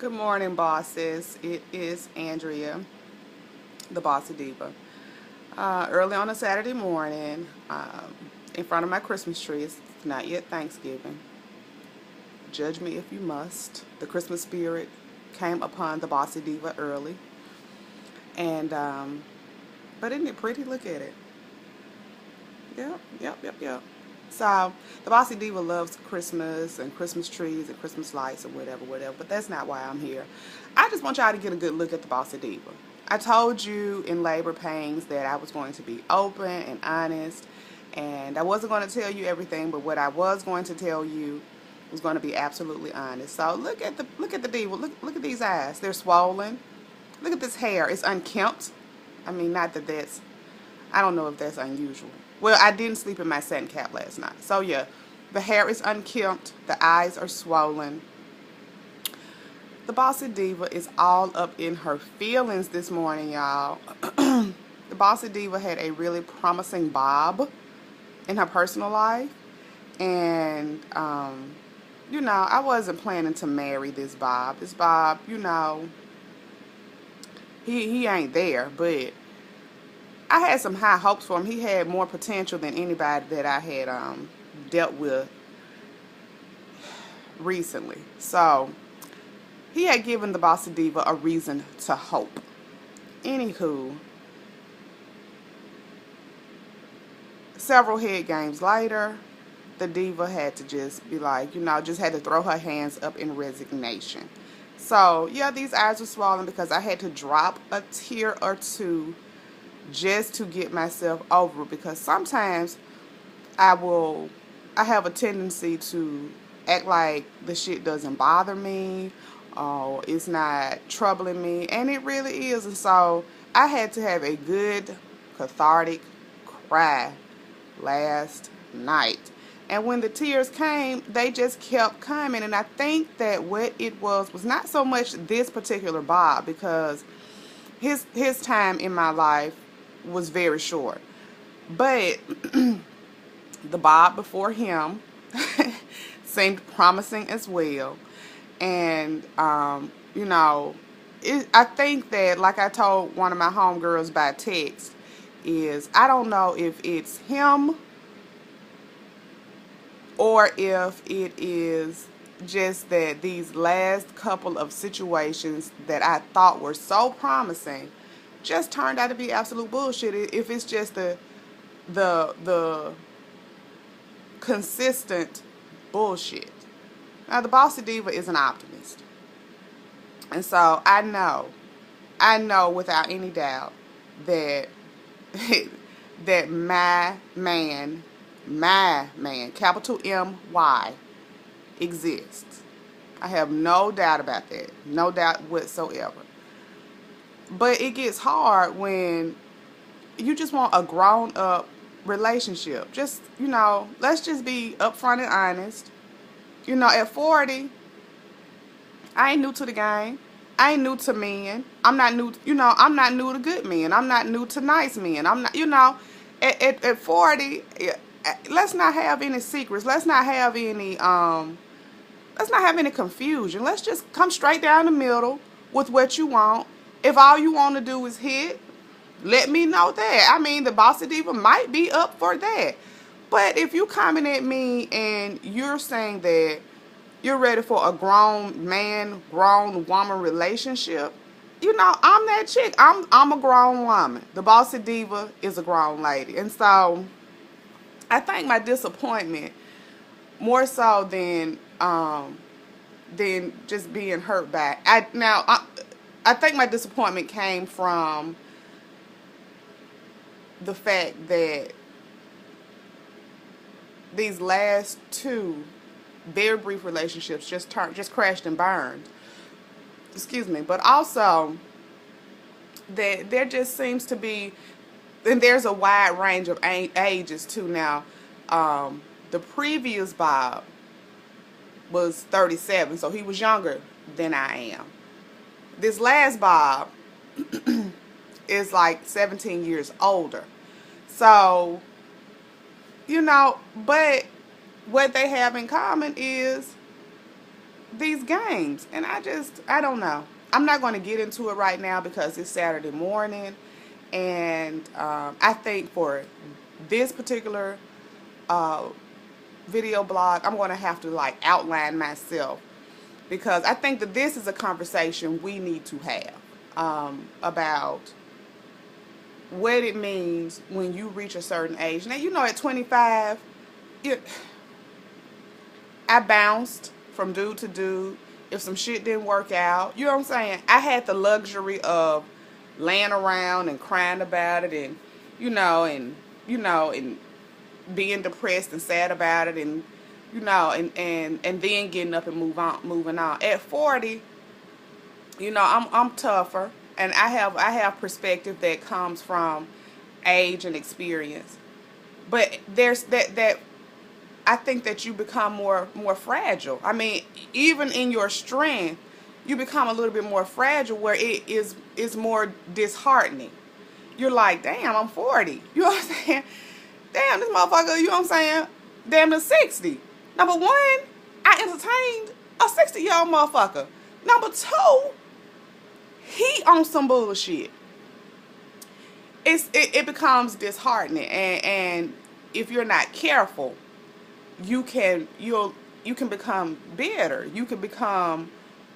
Good morning, bosses. It is Andrea, the Bossy Diva. Early on a Saturday morning, in front of my Christmas tree. It's not yet Thanksgiving. Judge me if you must. The Christmas spirit came upon the Bossy Diva early. And, but isn't it pretty? Look at it. Yep. So, the Bossy Diva loves Christmas and Christmas trees and Christmas lights or whatever. But that's not why I'm here. I just want y'all to get a good look at the Bossy Diva. I told you in labor pains that I was going to be open and honest, and I wasn't going to tell you everything, but what I was going to tell you was going to be absolutely honest. So look at the diva. Look at these eyes. They're swollen. Look at this hair. It's unkempt. I mean, not that that's. I don't know if that's unusual. Well, I didn't sleep in my satin cap last night, so yeah, the hair is unkempt. The eyes are swollen. The Bossy Diva is all up in her feelings this morning, y'all. The Bossy Diva had a really promising bob in her personal life. And, I wasn't planning to marry this Bob. This Bob, he ain't there. But I had some high hopes for him. He had more potential than anybody that I had dealt with recently. So he had given the Bossy Diva a reason to hope. Anywho, several head games later, the diva had to just be like, just had to throw her hands up in resignation. So, yeah, these eyes were swollen because I had to drop a tear or two just to get myself over it, because sometimes I have a tendency to act like the shit doesn't bother me, or it's not troubling me, and it really is. And so I had to have a good cathartic cry last night. And when the tears came, they just kept coming. And I think that what it was not so much this particular Bob, because his time in my life was very short. But the Bob before him seemed promising as well. And, I think that, like I told one of my homegirls by text, is I don't know if it's him or if it is just that these last couple of situations that I thought were so promising just turned out to be absolute bullshit. If it's just the consistent bullshit. Now, the Bossy Diva is an optimist. And so I know without any doubt that that my man, capital M-Y, exists. I have no doubt about that. No doubt whatsoever. But it gets hard when you just want a grown-up relationship. Just, let's just be upfront and honest. At 40, I ain't new to the game. I ain't new to men. I'm not new, I'm not new to good men. I'm not new to nice men. I'm not, at 40, let's not have any secrets. Let's not have any confusion. Let's just come straight down the middle with what you want. If all you want to do is hit, let me know that. I mean, the Bossy Diva might be up for that. But if you coming at me and you're saying that you're ready for a grown man, grown woman relationship, I'm that chick. I'm a grown woman. The Bossy Diva is a grown lady. And so I think my disappointment, more so than just being hurt by, I think my disappointment came from the fact that these last two very brief relationships just crashed and burned. Excuse me. But also that there just seems to be, and there's a wide range of ages too now. The previous Bob was 37, so he was younger than I am. This last Bob is like 17 years older. So, but what they have in common is these games. And I don't know. I'm not going to get into it right now because it's Saturday morning. And I think for this particular uh, video blog, I'm going to have to like outline myself, because I think that this is a conversation we need to have about what it means when you reach a certain age. Now, you know, at 25, I bounced from dude to dude. If some shit didn't work out, you know what I'm saying? I had the luxury of laying around and crying about it, and and being depressed and sad about it, and and then getting up and moving on. At 40, I'm tougher, and I have perspective that comes from age and experience. But there's that I think that you become more fragile. I mean, even in your strength, you become a little bit more fragile, where it is more disheartening. You're like, damn, I'm 40. You know what I'm saying? Damn, this motherfucker, you know what I'm saying? Damn, to 60. Number one, I entertained a 60-year-old motherfucker. Number two, he on some bullshit. It becomes disheartening, and if you're not careful, you can become bitter. You can become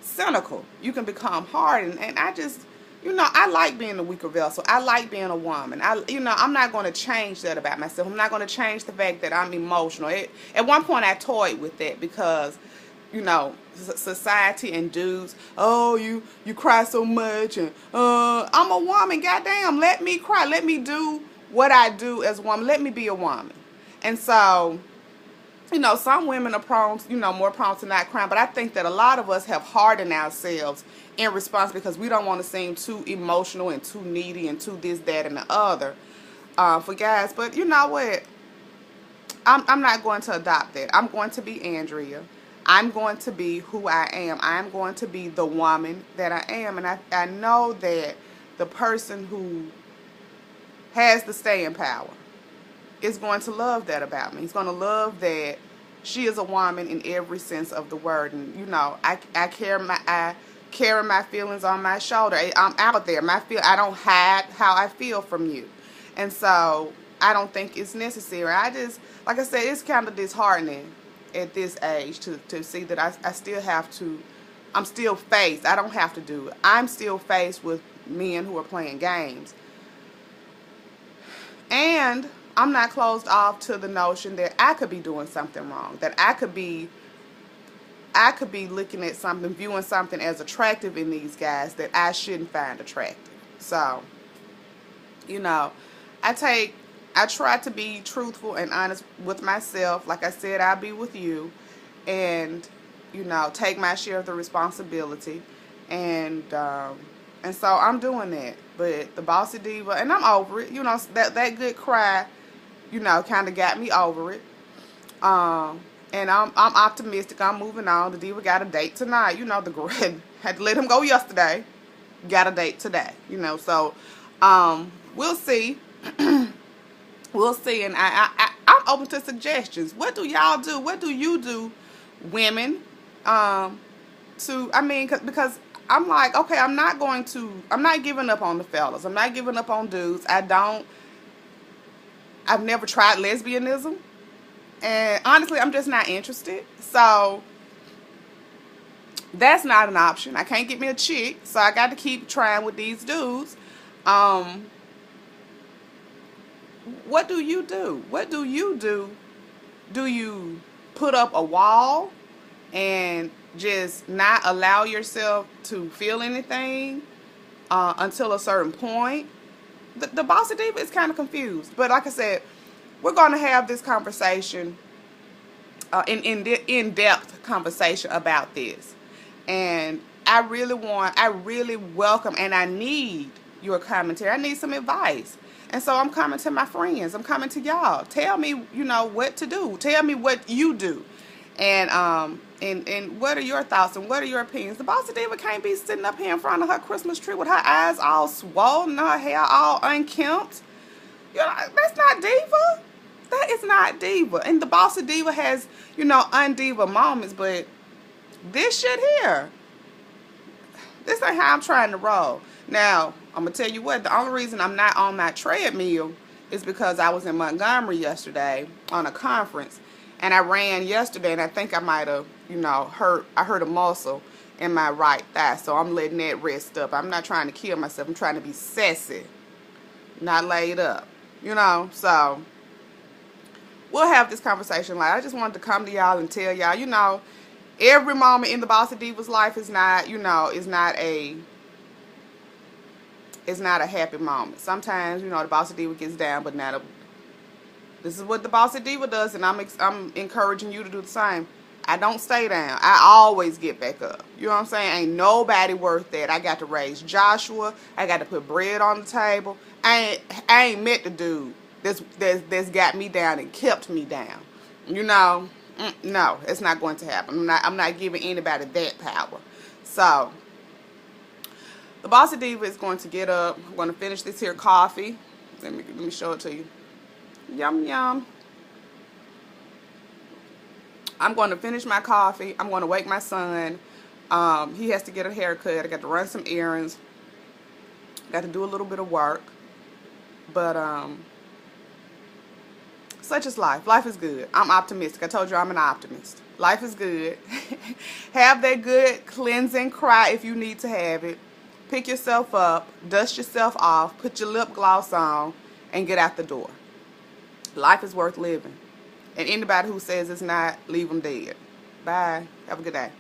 cynical. You can become hardened. And I just, I like being a weaker vessel. I like being a woman. I'm not going to change that about myself. I'm not going to change the fact that I'm emotional. At one point, I toyed with that because, society and dudes, oh, you cry so much, and I'm a woman. Goddamn, let me cry. Let me do what I do as a woman. Let me be a woman. And so, some women are more prone to not crying, but I think that a lot of us have hardened ourselves in response because we don't want to seem too emotional and too needy and too this, that, and the other for guys. But you know what? I'm not going to adopt that. I'm going to be Andrea. I'm going to be who I am. I'm going to be the woman that I am. And I know that the person who has the staying power is going to love that about me. He's going to love that she is a woman in every sense of the word. And, I carry my feelings on my shoulder. I'm out there. I don't hide how I feel from you. And so I don't think it's necessary. Like I said, it's kind of disheartening at this age to see that I still have to, I'm still faced. I don't have to do it. I'm still faced with men who are playing games. And I'm not closed off to the notion that I could be doing something wrong, that I could be looking at something, viewing something as attractive in these guys that I shouldn't find attractive. So, I try to be truthful and honest with myself. Like I said, I'll be with you, and take my share of the responsibility, and so I'm doing that. But the Bossy Diva, and I'm over it. That good cry, kind of got me over it. And I'm optimistic. I'm moving on. The Diva got a date tonight. The girl had to let him go yesterday. Got a date today. So we'll see. We'll see. And I'm open to suggestions. What do y'all do? What do you do, women? Because I'm like, okay, I'm not giving up on the fellas. I'm not giving up on dudes. I've never tried lesbianism. And honestly, I'm just not interested. So that's not an option. I can't get me a chick, so I got to keep trying with these dudes. What do you do? What do you do? Do you put up a wall and just not allow yourself to feel anything until a certain point? The Bossy Diva is kind of confused. But like I said, we're going to have this conversation, in-depth conversation about this. And I really welcome, and I need your commentary. I need some advice. And so I'm coming to my friends. I'm coming to y'all. Tell me, what to do. Tell me what you do. And what are your thoughts and what are your opinions? The Bossy Diva can't be sitting up here in front of her Christmas tree with her eyes all swollen, her hair all unkempt. That's not diva. That is not diva. And the Bossy Diva has, undiva moments, but This shit here. This ain't how I'm trying to roll. Now, I'm going to tell you what, the only reason I'm not on my treadmill is because I was in Montgomery yesterday on a conference. And I ran yesterday, and I think I might have, hurt a muscle in my right thigh. So I'm letting that rest up. I'm not trying to kill myself. I'm trying to be sassy, not laid up, So we'll have this conversation. Like, I just wanted to come to y'all and tell y'all, every moment in the Bossy Diva's life is not, is not a happy moment. Sometimes, the Bossy Diva gets down, but this is what the Bossy Diva does, and I'm encouraging you to do the same. I don't stay down. I always get back up. You know what I'm saying? Ain't nobody worth that. I got to raise Joshua. I got to put bread on the table. I ain't met the dude that's got me down and kept me down. No, it's not going to happen. I'm not giving anybody that power. So the Bossy Diva is going to get up. I'm going to finish this here coffee. Let me show it to you. Yum, yum. I'm going to finish my coffee. I'm going to wake my son. He has to get a haircut. I got to run some errands. Got to do a little bit of work. But such is life. Life is good. I'm optimistic. I told you I'm an optimist. Life is good. Have that good cleansing cry if you need to have it. Pick yourself up. Dust yourself off. Put your lip gloss on. And get out the door. Life is worth living. And anybody who says it's not, leave them dead. Bye. Have a good day.